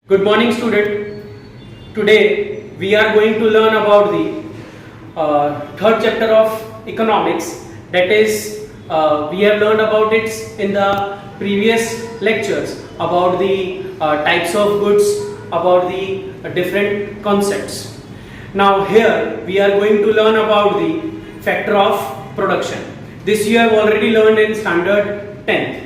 Good morning, student. Today we are going to learn about the third chapter of economics. That is, we have learned about it in the previous lectures about the types of goods, about the different concepts. Now here we are going to learn about the factor of production. This you have already learned in standard 10th.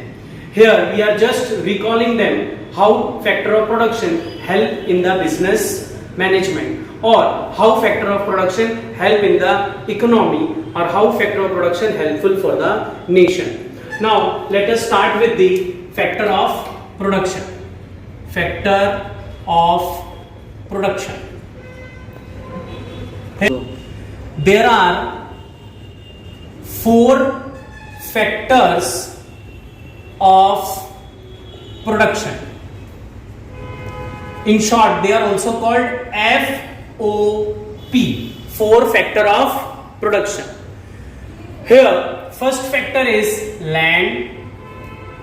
Here we are just recalling them how factor of production help in the business management, or how factor of production help in the economy, or how factor of production helpful for the nation. Now let us start with the factor of production. Factor of production. There are four factors of production. In short, they are also called FOP, four factor of production. Here, first factor is land,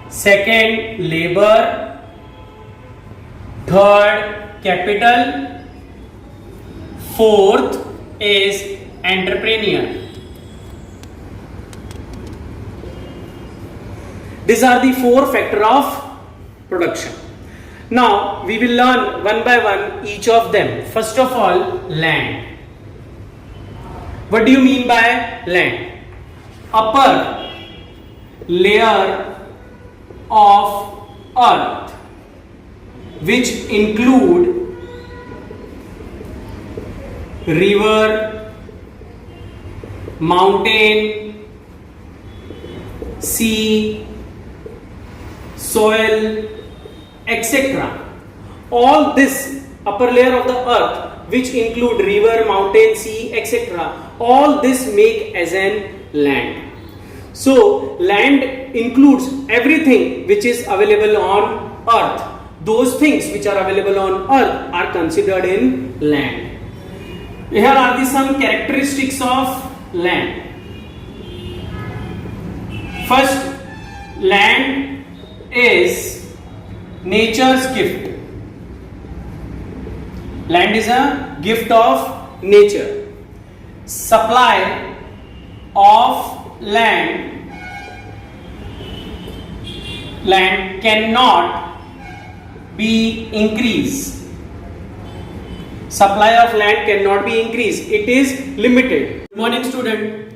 second labor, third capital, fourth is entrepreneur. These are the four factor of production. Now we will learn one by one each of them. First of all, land. What do you mean by land? Upper layer of earth which include river, mountain, sea, soil, etc. All this upper layer of the earth which include river, mountain, sea, etc. all this make as an land. So land includes everything which is available on earth. Those things which are available on earth are considered in land. Here are the some characteristics of land. First, land is nature's gift. Land is a gift of nature. Supply of land cannot be increased. Supply of land cannot be increased. It is limited. Good morning, student.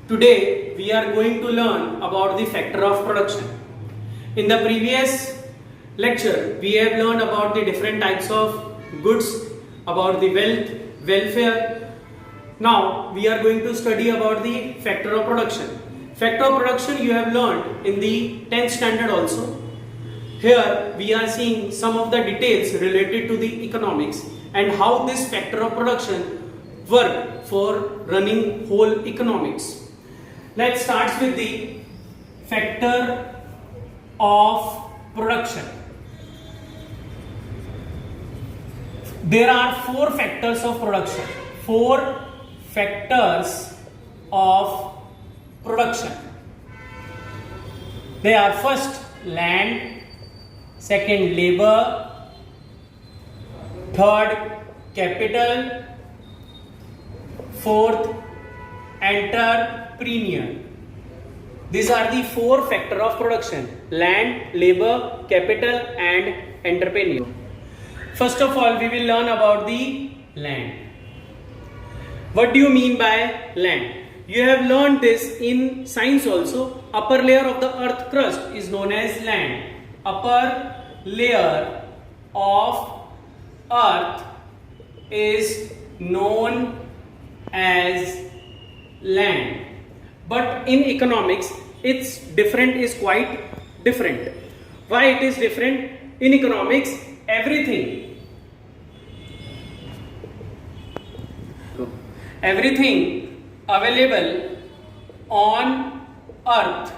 Today we are going to learn about the factor of production. In the previous lecture, we have learned about the different types of goods, about the wealth, welfare. Now we are going to study about the factor of production. Factor of production you have learned in the 10th standard also. Here we are seeing some of the details related to the economics and how this factor of production work for running whole economics. Let's start with the factor of production. There are four factors of production. Four factors of production. They are first land, second labor, third capital, fourth entrepreneur. These are the four factor of production: land, labor, capital and entrepreneur. First of all, we will learn about the land. What do you mean by land? You have learned this in science also. Upper layer of the earth crust is known as land. Upper layer of earth is known as land. But in economics, its different is quite different. Why it is different? In economics, everything available on earth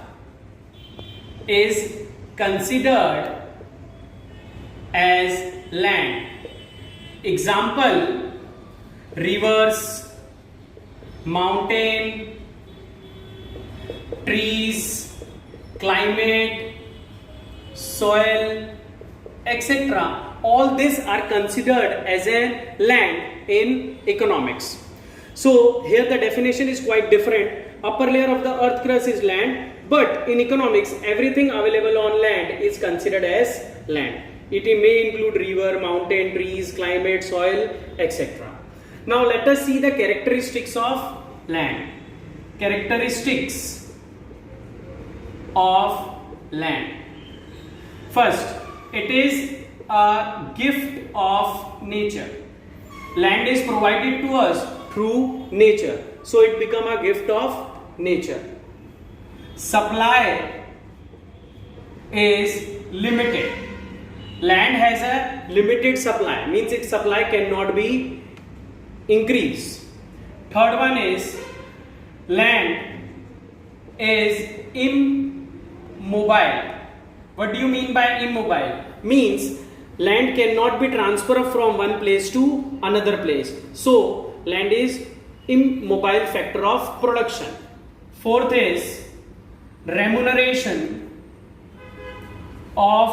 is considered as land. Example: rivers, mountain, trees, climate, soil, etc. all these are considered as a land in economics. So here the definition is quite different. Upper layer of the earth crust is land, but in economics everything available on land is considered as land. It may include river, mountain, trees, climate, soil, etc. Now let us see the characteristics of land. Characteristics of land. First, it is a gift of nature. Land is provided to us through nature, so it become a gift of nature. Supply is limited. Land has a limited supply, means its supply cannot be increased. Third one is land is immobile. What do you mean by immobile? Means land cannot be transferred from one place to another place. So land is immobile factor of production. Fourth is remuneration of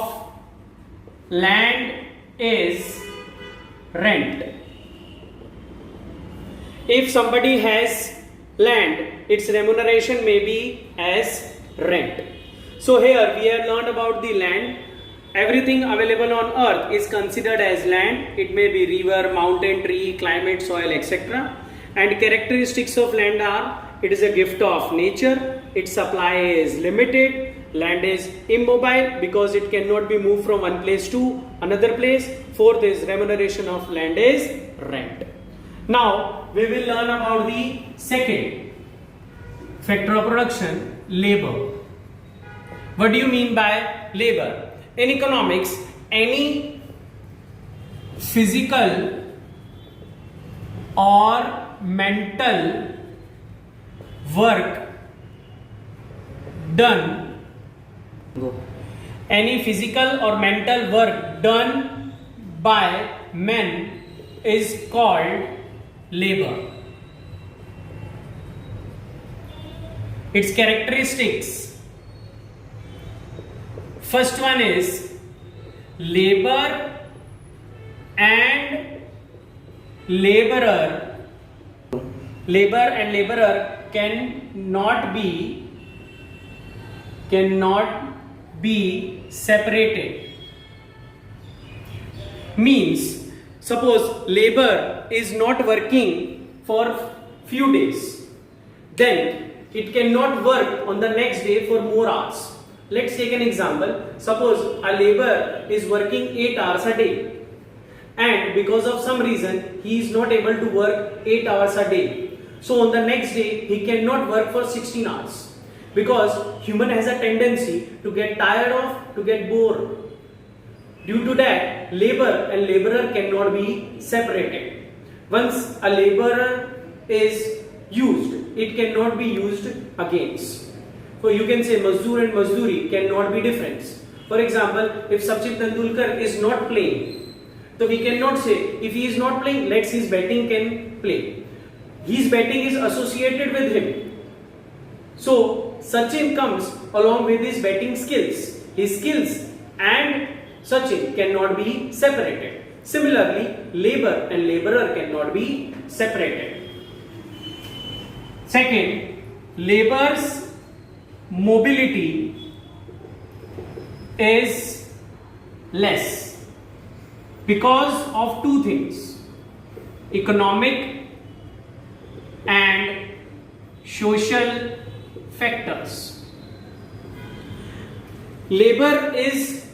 land is rent. If somebody has land, its remuneration may be as rent. So here we have learned about the land. Everything available on earth is considered as land. It may be river, mountain, tree, climate, soil, etc. And characteristics of land are: it is a gift of nature, its supply is limited, land is immobile because it cannot be moved from one place to another place. Fourth is remuneration of land is rent. Now we will learn about the second factor of production, labor. What do you mean by labor? In economics, any physical or mental work done, any physical or mental work done by men is called labor. Its characteristics. First one is labor and laborer. Labor and laborer cannot be separated. Means, suppose labor is not working for few days, then it cannot work on the next day for more hours. Let's take an example. Suppose a laborer is working 8 hours a day, and because of some reason he is not able to work 8 hours a day. So on the next day he cannot work for 16 hours, because human has a tendency to get tired of, to get bored. Due to that, labor and laborer cannot be separated. Once a laborer is used, it cannot be used against. So you can say Mazdoor and Mazduri cannot be different. For example, if Sachin Tendulkar is not playing, so we cannot say if he is not playing, let's his batting can play. His batting is associated with him. So Sachin comes along with his batting skills. His skills and Sachin cannot be separated. Similarly, labor and laborer cannot be separated. Second, labor's mobility is less because of two things: economic and social factors. Labor is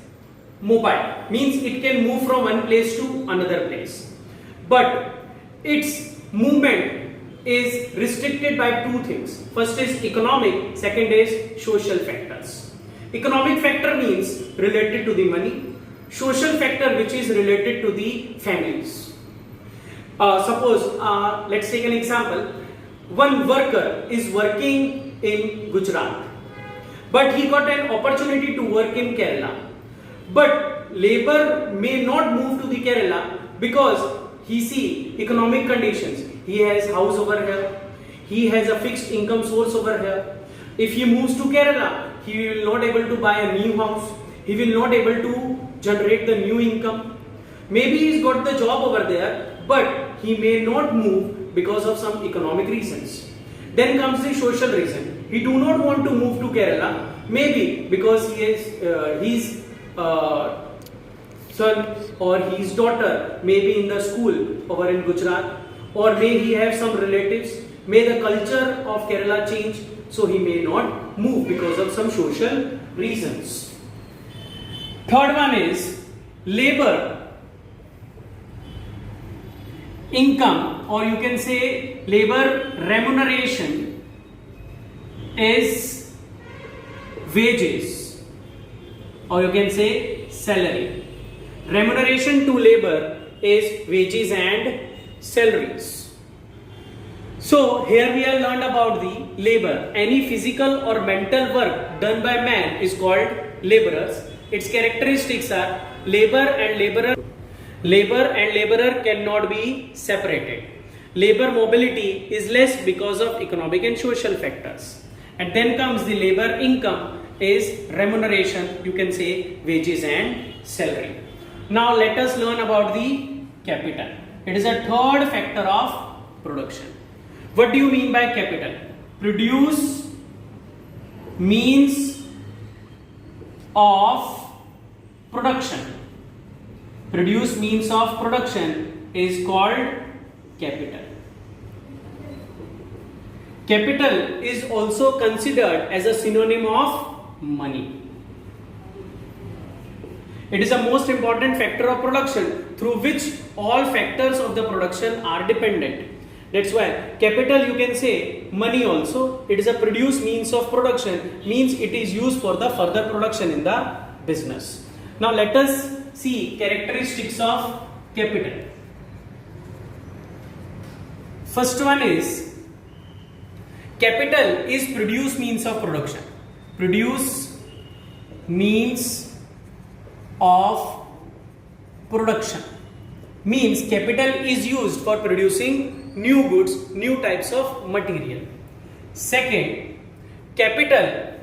mobile, means it can move from one place to another place, but its movement is restricted by two things. First is economic, second is social factors. Economic factor means related to the money, social factor which is related to the families. Suppose let's take an example. One worker is working in Gujarat, but he got an opportunity to work in Kerala. But labor may not move to the Kerala because he see economic conditions. He has house over here, he has a fixed income source over here. If he moves to Kerala, he will not able to buy a new house, he will not able to generate the new income. Maybe he's got the job over there, but he may not move because of some economic reasons. Then comes the social reason. He do not want to move to Kerala, maybe because he is his son or his daughter may be in the school over in Gujarat, or may he have some relatives. May the culture of Kerala change, so he may not move because of some social reasons. Third one is labor income, or you can say labor remuneration is wages, or you can say salary. Remuneration to labor is wages and salaries. So here we have learned about the labor. Any physical or mental work done by man is called laborers. Its characteristics are labor and laborer. Labor and laborer cannot be separated. Labor mobility is less because of economic and social factors. And then comes the labor income is remuneration, you can say wages and salary. Now let us learn about the capital. It is a third factor of production. What do you mean by capital? Produce means of production. Produce means of production is called capital. Capital is also considered as a synonym of money. It is the most important factor of production through which all factors of the production are dependent. That's why capital, you can say money also. It is a produce means of production, means it is used for the further production in the business. Now let us see characteristics of capital. First one is capital is produce means of production. Produce means of production means capital is used for producing new goods, new types of material. Second, capital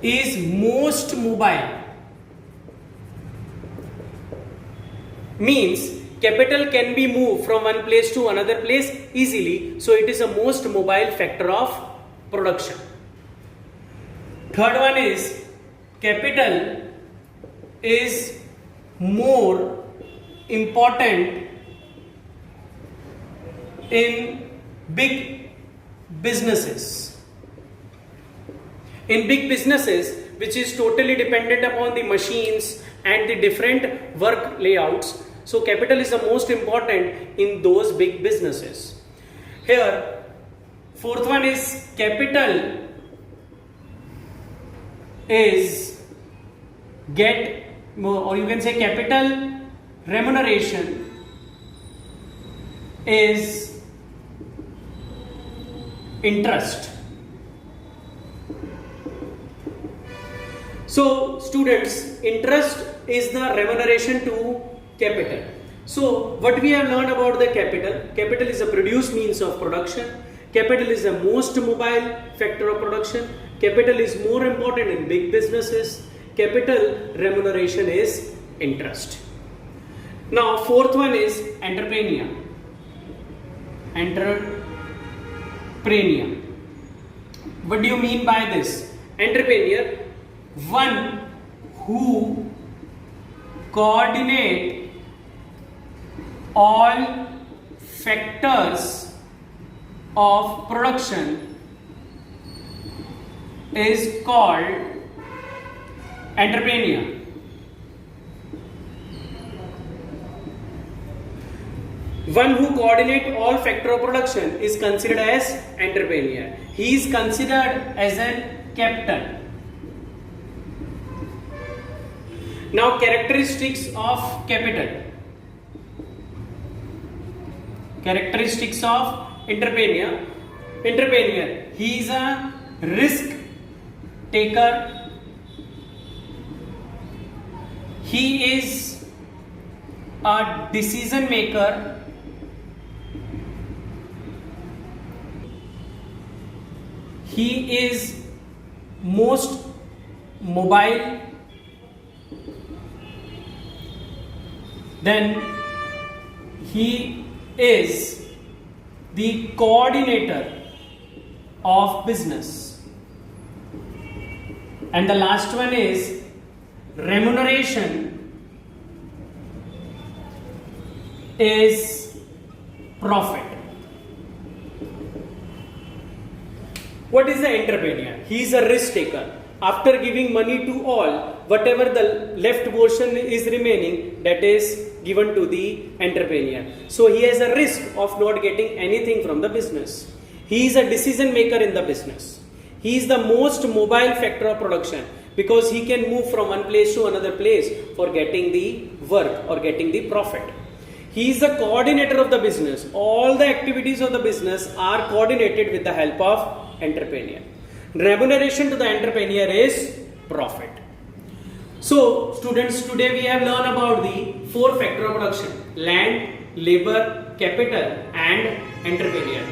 is most mobile, means capital can be moved from one place to another place easily, so it is a most mobile factor of production. Third one is capital is more important in big businesses. In big businesses, which is totally dependent upon the machines and the different work layouts, so capital is the most important in those big businesses. Here, fourth one is capital is get, or you can say capital remuneration is interest. So students, interest is the remuneration to capital. So what we have learned about the capital, capital is a produce means of production, capital is the most mobile factor of production, capital is more important in big businesses, capital remuneration is interest. Now fourth one is entrepreneur. Entrepreneur. What do you mean by this? Entrepreneur, one who coordinate all factors of production is called entrepreneur. One who coordinate all factor of production is considered as entrepreneur. He is considered as an captain. Now characteristics of capital. Characteristics of entrepreneur. Entrepreneur, he is a risk taker. He is a decision maker. He is most mobile. then he is the coordinator of business. And the last one is remuneration is profit. What is the entrepreneur? He is a risk taker. After giving money to all, whatever the left portion is remaining, that is given to the entrepreneur. So he has a risk of not getting anything from the business. He is a decision maker in the business. He is the most mobile factor of production because he can move from one place to another place for getting the work or getting the profit. He is the coordinator of the business. All the activities of the business are coordinated with the help of entrepreneur. Remuneration to the entrepreneur is profit. So students, today we have learned about the four factor of production: land, labor, capital and entrepreneur.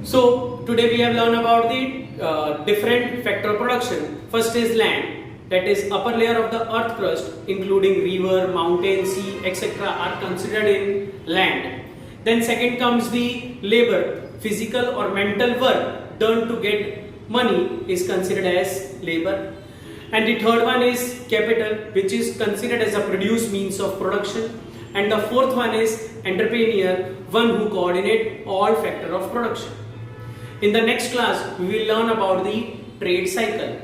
So today we have learned about the different factor of production. First is land, that is upper layer of the earth crust, including river, mountain, sea, etc. are considered in land. Then second comes the labor, physical or mental work done to get money is considered as labor. And the third one is capital, which is considered as a produced means of production. And the fourth one is entrepreneur, one who coordinate all factor of production. In the next class, we will learn about the trade cycle.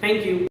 Thank you.